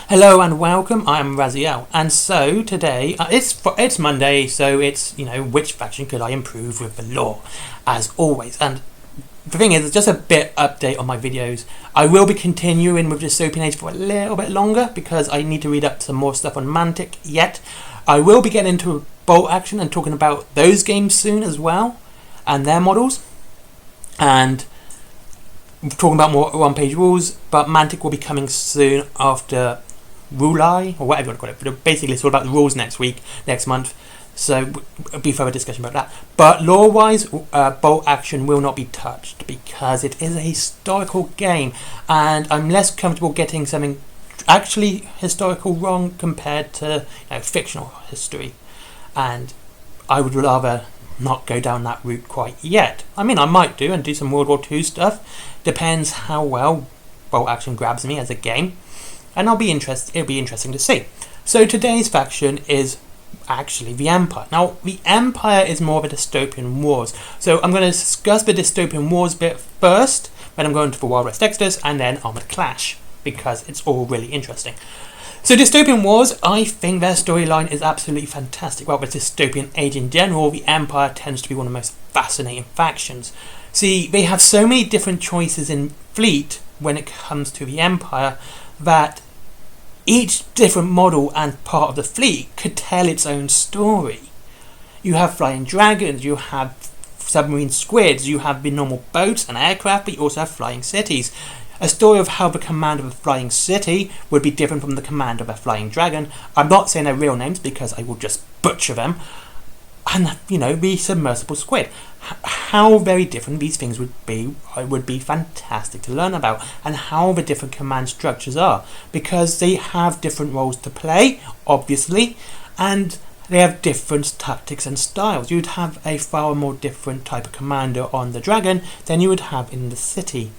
Hello and welcome. I am Raziel, and so today it's Monday, so it's which faction could I improve with the lore, as always. And the thing is, it's just a bit update on my videos. I will be continuing with Dystopian Age for a little bit longer because I need to read up some more stuff on Mantic yet. I will be getting into Bolt Action and talking about those games soon as well, and their models, and talking about more one-page rules. But Mantic will be coming soon after Rulai, or whatever you want to call it. But basically, it's all about the rules next month. So it'll be further discussion about that. But lore-wise, Bolt Action will not be touched because it is a historical game, and I'm less comfortable getting something actually historical wrong compared to fictional history, and I would rather not go down that route quite yet. I mean, I might do and do some World War II stuff. Depends how well Bolt Action grabs me as a game. And it'll be interesting to see. So today's faction is actually the Empire. Now, the Empire is more of a dystopian wars. So I'm going to discuss the dystopian wars bit first, then I'm going to the Wild West Exodus, and then Armored Clash, because it's all really interesting. So dystopian wars, I think their storyline is absolutely fantastic. Well, with dystopian age in general, the Empire tends to be one of the most fascinating factions. See, they have so many different choices in fleet when it comes to the Empire that each different model and part of the fleet could tell its own story. You have flying dragons, you have submarine squids, you have the normal boats and aircraft, but you also have flying cities. A story of how the command of a flying city would be different from the command of a flying dragon. I'm not saying their real names because I will just butcher them. And the submersible squid. How very different these things would be fantastic to learn about, and how the different command structures are, because they have different roles to play, obviously, and they have different tactics and styles. You'd have a far more different type of commander on the dragon than you would have in the city.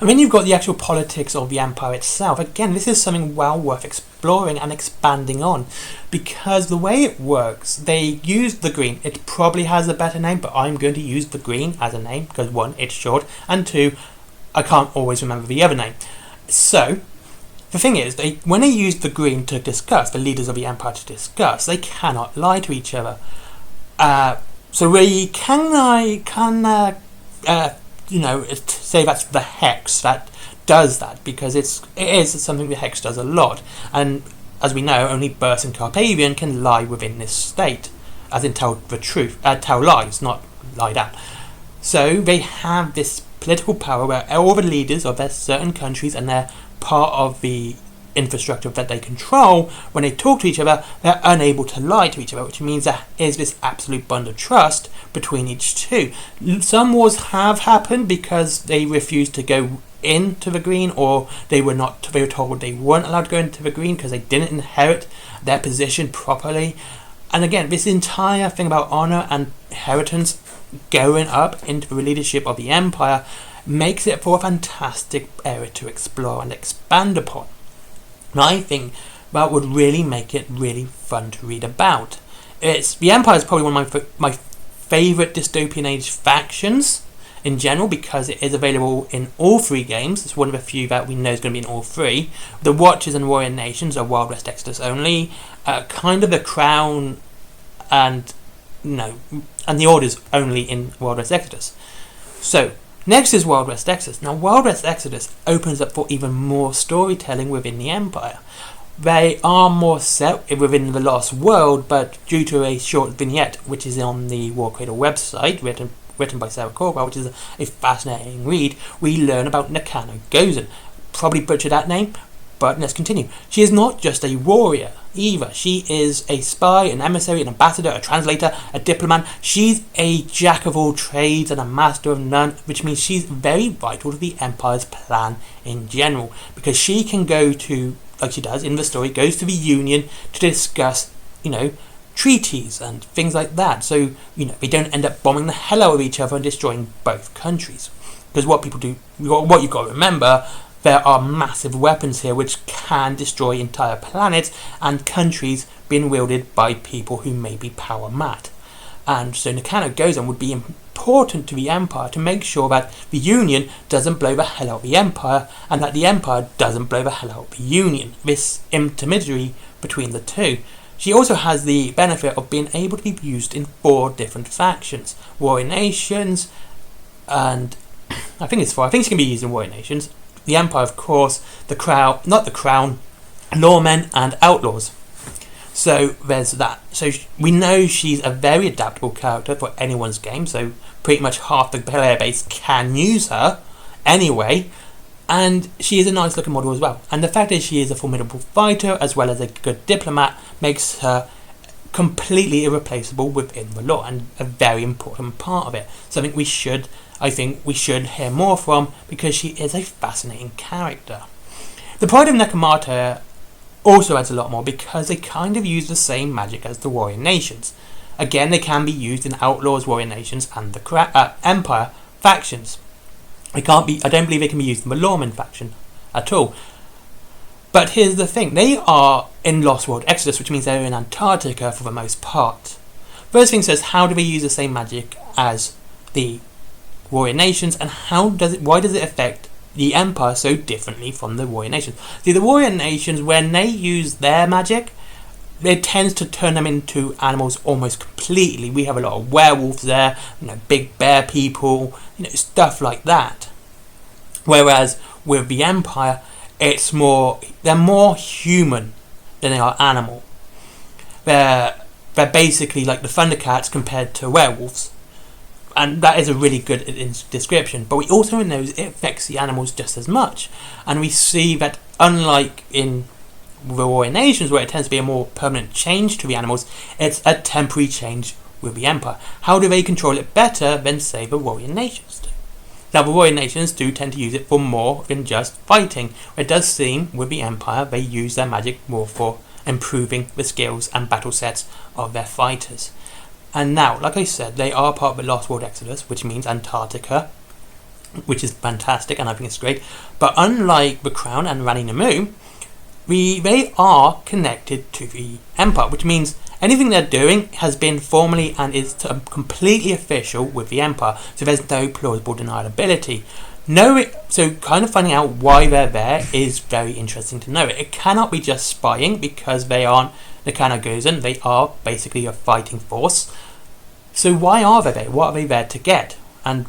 And then you've got the actual politics of the Empire itself. Again, this is something well worth exploring and expanding on, because the way it works, they use the green. It probably has a better name, but I'm going to use the green as a name because one, it's short, and two, I can't always remember the other name. So the thing is, when they use the green to discuss, the leaders of the Empire to discuss, they cannot lie to each other. So we say that's the Hex that does that, because it is something the Hex does a lot. And as we know, only Burst and Carpavian can lie within this state, as in tell the truth, tell lies, not lie down. So they have this political power where all the leaders of their certain countries, and they're part of the infrastructure that they control, when they talk to each other, they're unable to lie to each other, which means there is this absolute bond of trust between each two. Some wars have happened because they refused to go into the green, or they were told they weren't allowed to go into the green because they didn't inherit their position properly. And again, this entire thing about honor and inheritance going up into the leadership of the Empire makes it for a fantastic area to explore and expand upon. And I think that would really make it really fun to read about. The Empire is probably one of my favourite dystopian age factions in general, because it is available in all three games. It's one of the few that we know is going to be in all three. The Watchers and Warrior Nations are Wild West Exodus only. Kind of the Crown and the Orders only in Wild West Exodus. So next is Wild West Exodus. Now, Wild West Exodus opens up for even more storytelling within the Empire. They are more set within the Lost World, but due to a short vignette, which is on the War Cradle website, written by Sarah Corwell, which is a fascinating read, we learn about Nakano Gozen. Probably butchered that name, but let's continue. She is not just a warrior either. She is a spy, an emissary, an ambassador, a translator, a diplomat. She's a jack of all trades and a master of none, which means she's very vital to the Empire's plan in general, because she can go to, like she does in the story, goes to the Union to discuss, treaties and things like that. So, they don't end up bombing the hell out of each other and destroying both countries. Because what you've got to remember, there are massive weapons here which can destroy entire planets and countries being wielded by people who may be power mad. And so Nakano Gozen would be important to the Empire to make sure that the Union doesn't blow the hell out of the Empire, and that the Empire doesn't blow the hell out of the Union. This intermediary between the two. She also has the benefit of being able to be used in 4 different factions. Warrior Nations, and I think it's 4. I think she can be used in Warrior Nations. The Empire, of course, the Crown, not the Crown, Lawmen and Outlaws. So there's that. So we know she's a very adaptable character for anyone's game, so pretty much half the player base can use her anyway. And she is a nice looking model as well. And the fact is she is a formidable fighter as well as a good diplomat makes her completely irreplaceable within the lore, and a very important part of it. Something I think we should hear more from, because she is a fascinating character. The Pride of Nekomata also adds a lot more, because they kind of use the same magic as the Warrior Nations. Again, they can be used in Outlaws, Warrior Nations and the Empire factions. I don't believe they can be used in the Lawman faction at all. But here's the thing, they are in Lost World Exodus, which means they're in Antarctica for the most part. First thing says, how do they use the same magic as the Warrior Nations, and why does it affect the Empire so differently from the Warrior Nations? See, the Warrior Nations, when they use their magic, it tends to turn them into animals almost completely. We have a lot of werewolves there, big bear people, stuff like that. Whereas with the Empire, they're more human than they are animal. They're basically like the Thundercats compared to werewolves. And that is a really good description. But we also know it affects the animals just as much. And we see that unlike in the Warrior Nations, where it tends to be a more permanent change to the animals, it's a temporary change with the Empire. How do they control it better than, say, the Warrior Nations do? Now, the Warrior Nations do tend to use it for more than just fighting. It does seem, with the Empire, they use their magic more for improving the skills and battle sets of their fighters. And now, like I said, they are part of the Lost World Exodus, which means Antarctica, which is fantastic, and I think it's great. But unlike the Crown and Rani Namu, they are connected to the Empire, which means anything they're doing has been formally and is completely official with the Empire, so there's no plausible deniability. So kind of finding out why they're there is very interesting to know. It cannot be just spying, because they aren't Nakano Gozen, they are basically a fighting force. So why are they there? What are they there to get? And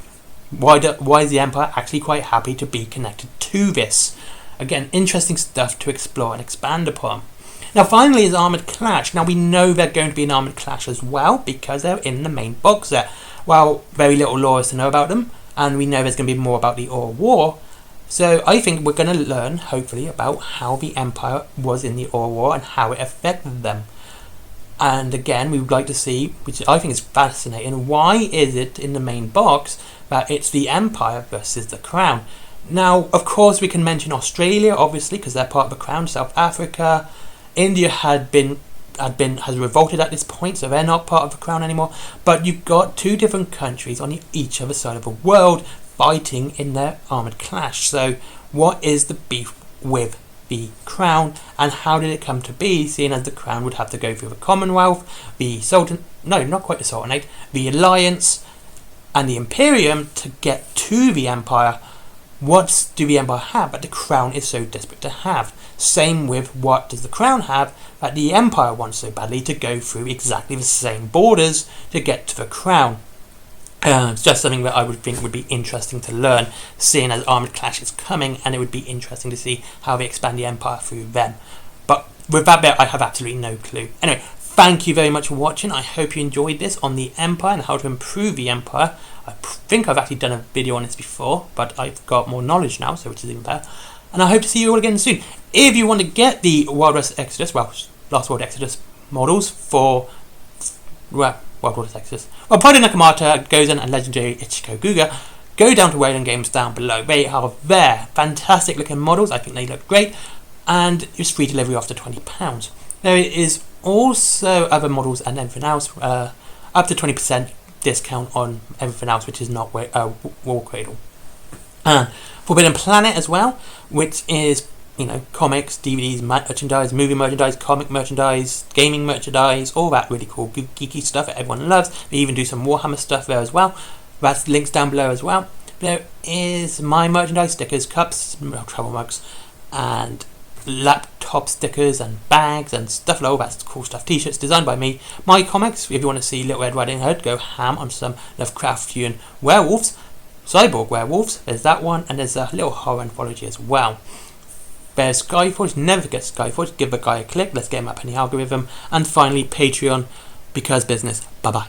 why is the Empire actually quite happy to be connected to this? Again, interesting stuff to explore and expand upon. Now finally is Armoured Clash. Now we know they're going to be an Armoured Clash as well, because they're in the main box set. Well, very little lore is to know about them, and we know there's going to be more about the Ore War. So I think we're going to learn, hopefully, about how the Empire was in the Ore War and how it affected them. And again, we would like to see, which I think is fascinating, why is it in the main box that it's the Empire versus the Crown? Now, of course, we can mention Australia, obviously, because they're part of the Crown. South Africa, India has revolted at this point, so they're not part of the Crown anymore. But you've got 2 different countries on each other side of the world fighting in their Armoured Clash. So what is the beef with the Crown, and how did it come to be, seeing as the Crown would have to go through the Commonwealth, the not quite the Sultanate, the Alliance and the Imperium to get to the Empire? What do the Empire have that the Crown is so desperate to have? Same with, what does the Crown have that the Empire wants so badly to go through exactly the same borders to get to the Crown? It's just something that I would think would be interesting to learn, seeing as Armoured Clash is coming, and it would be interesting to see how they expand the Empire through them. But with that bit, I have absolutely no clue. Anyway, thank you very much for watching. I hope you enjoyed this on the Empire and how to improve the Empire. I think I've actually done a video on this before, but I've got more knowledge now, so which is even better. And I hope to see you all again soon. If you want to get the Lost World Exodus models for World War Exodus, Pride of Nekomata, Gozen and Legendary Ichiko Guga, go down to Wayland Games down below. They are there. Fantastic looking models. I think they look great. And it's free delivery after £20. There is also other models and everything else. Up to 20% discount on everything else, which is not War Cradle. Forbidden Planet as well, which is comics, DVDs, merchandise, movie merchandise, comic merchandise, gaming merchandise, all that really cool geeky stuff that everyone loves. We even do some Warhammer stuff there as well. That's links down below as well. There is my merchandise, stickers, cups, travel mugs, and laptop stickers and bags and stuff like all that cool stuff. T-shirts designed by me. My comics, if you want to see Little Red Riding Hood, go ham on some Lovecraftian werewolves, cyborg werewolves. There's that one, and there's a little horror anthology as well. There's Skyforge, never forget Skyforge, give the guy a click, let's get him up in the algorithm. And finally, Patreon, because business. Bye bye.